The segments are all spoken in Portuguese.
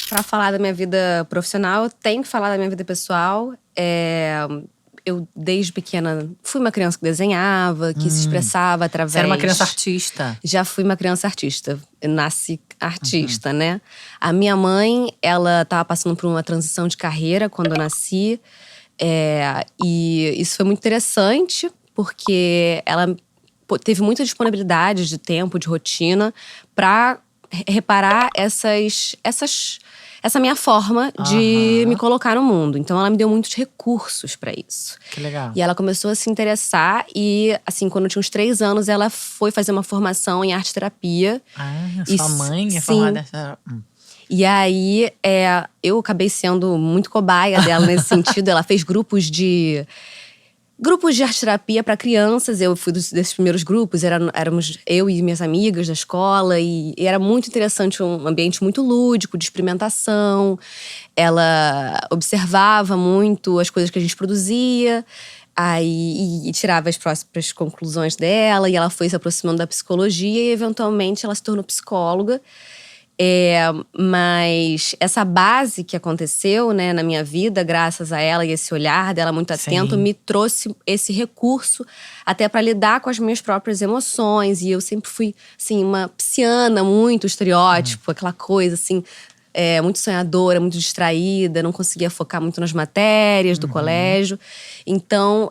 Pra falar da minha vida profissional, eu tenho que falar da minha vida pessoal. Eu, desde pequena, fui uma criança que desenhava, que se expressava através… Você era uma criança artista? Já fui uma criança artista. Eu nasci artista, né? A minha mãe, ela tava passando por uma transição de carreira quando eu nasci. E isso foi muito interessante, porque ela teve muita disponibilidade de tempo, de rotina, pra reparar essa minha forma de me colocar no mundo. Então, ela me deu muitos recursos pra isso. Que legal. E ela começou a se interessar e, assim, quando eu tinha uns 3 anos, ela foi fazer uma formação em arte-terapia. Sua mãe é formada nessa… E aí, eu acabei sendo muito cobaia dela nesse sentido. Ela fez grupos de arte-terapia para crianças. Eu fui desses primeiros grupos. Éramos eu e minhas amigas da escola. E era muito interessante, um ambiente muito lúdico, de experimentação. Ela observava muito as coisas que a gente produzia. E tirava as próximas conclusões dela. E ela foi se aproximando da psicologia. E, eventualmente, ela se tornou psicóloga. Mas essa base que aconteceu, né, na minha vida, graças a ela e esse olhar dela muito atento, me trouxe esse recurso até para lidar com as minhas próprias emoções. E eu sempre fui, assim, uma pisciana, muito estereótipo, aquela coisa, assim, muito sonhadora, muito distraída, não conseguia focar muito nas matérias do colégio. Então,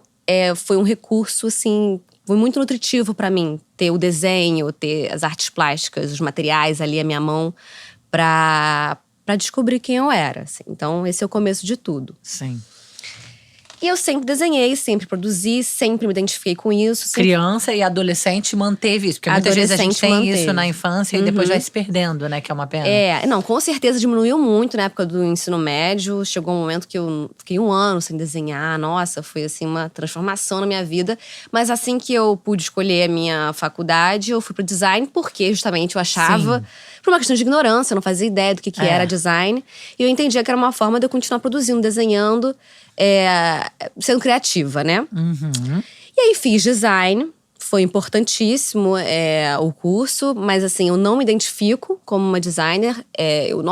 foi um recurso, assim… Foi muito nutritivo pra mim ter o desenho, ter as artes plásticas, os materiais ali à minha mão pra descobrir quem eu era, assim. Então, esse é o começo de tudo. Sim. E eu sempre desenhei, sempre produzi, sempre me identifiquei com isso. Sempre… Criança e adolescente manteve isso. Porque muitas vezes a gente tem isso na infância e depois vai se perdendo, né? Que é uma pena. Não, com certeza diminuiu muito na época do ensino médio. Chegou um momento que eu fiquei 1 ano sem desenhar. Nossa, foi assim uma transformação na minha vida. Mas assim que eu pude escolher a minha faculdade, eu fui pro design. Porque justamente eu achava… Por uma questão de ignorância, eu não fazia ideia do que era design. E eu entendia que era uma forma de eu continuar produzindo, desenhando… sendo criativa, né? E aí fiz design, foi importantíssimo o curso, mas assim, eu não me identifico como uma designer. Eu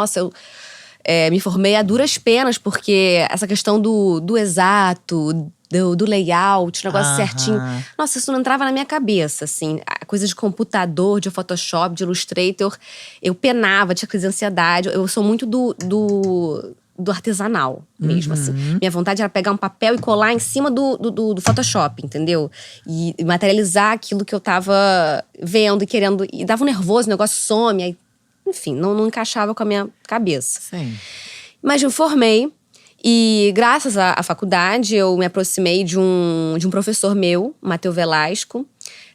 me formei a duras penas, porque essa questão do exato, do layout, o negócio certinho. Nossa, isso não entrava na minha cabeça, assim. A coisa de computador, de Photoshop, de Illustrator. Eu penava, tinha crise de ansiedade. Eu sou muito do artesanal mesmo, assim. Minha vontade era pegar um papel e colar em cima do Photoshop, entendeu? E materializar aquilo que eu tava vendo e querendo. E dava um nervoso, o negócio some. Aí, enfim, não encaixava com a minha cabeça. Sim. Mas eu formei. E graças à faculdade, eu me aproximei de um professor meu, Matheus Velasco.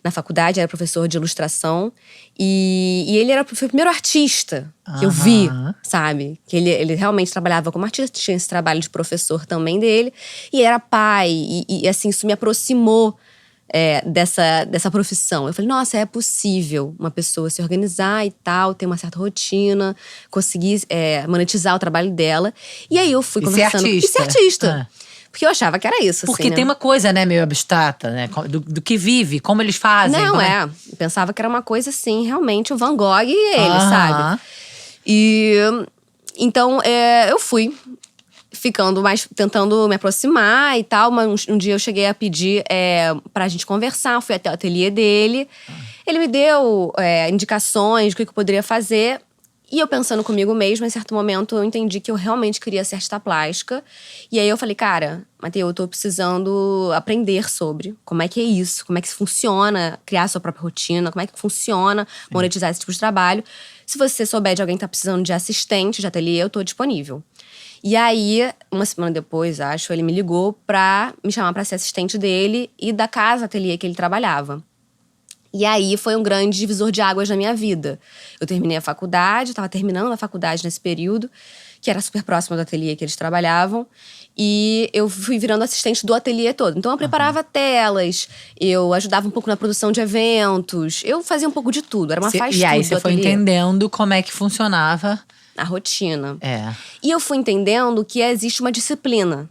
Na faculdade, era professor de ilustração. E ele foi o primeiro artista que eu vi, sabe? Que ele realmente trabalhava como artista, tinha esse trabalho de professor também dele. E era pai, e assim, isso me aproximou dessa profissão. Eu falei, nossa, é possível uma pessoa se organizar e tal, ter uma certa rotina, conseguir monetizar o trabalho dela. E aí eu fui conversando… E ser artista. Porque eu achava que era isso, porque assim, né? tem uma coisa, né, meio abstrata, né? Do que vive, como eles fazem. Não, eu pensava que era uma coisa assim, realmente, o Van Gogh e ele, sabe? E então, eu fui ficando mais, tentando me aproximar e tal. Mas um dia eu cheguei a pedir pra gente conversar, fui até o ateliê dele. Ele me deu indicações do que eu poderia fazer. E eu pensando comigo mesma, em certo momento eu entendi que eu realmente queria ser artista plástica. E aí eu falei, cara, Matheus, eu tô precisando aprender sobre como é que é isso, como é que funciona criar sua própria rotina, como é que funciona monetizar esse tipo de trabalho. Se você souber de alguém que tá precisando de assistente de ateliê, eu tô disponível. E aí, uma semana depois, acho, ele me ligou pra me chamar pra ser assistente dele e da casa ateliê que ele trabalhava. E aí foi um grande divisor de águas na minha vida. Eu terminei a faculdade, estava terminando a faculdade nesse período, que era super próximo do ateliê que eles trabalhavam. E eu fui virando assistente do ateliê todo. Então eu preparava telas, eu ajudava um pouco na produção de eventos. Eu fazia um pouco de tudo, era uma faz-tudo do ateliê. E aí você foi entendendo como é que funcionava a rotina. E eu fui entendendo que existe uma disciplina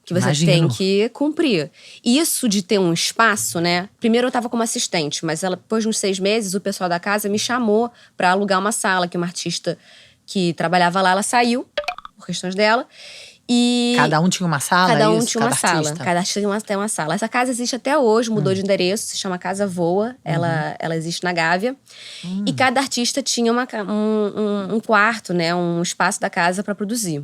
que você tem que cumprir. Isso de ter um espaço, né? Primeiro eu tava como assistente, mas depois de uns 6 meses, o pessoal da casa me chamou pra alugar uma sala que uma artista que trabalhava lá, ela saiu, por questões dela. E cada um tinha uma sala? Cada um tinha uma sala. Cada artista tem uma sala. Essa casa existe até hoje, mudou de endereço, se chama Casa Voa. Ela existe na Gávea. E cada artista tinha um quarto, né? Um espaço da casa para produzir.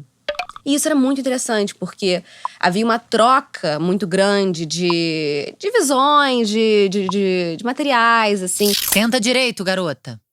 E isso era muito interessante, porque havia uma troca muito grande de visões, de materiais, assim. Senta direito, garota.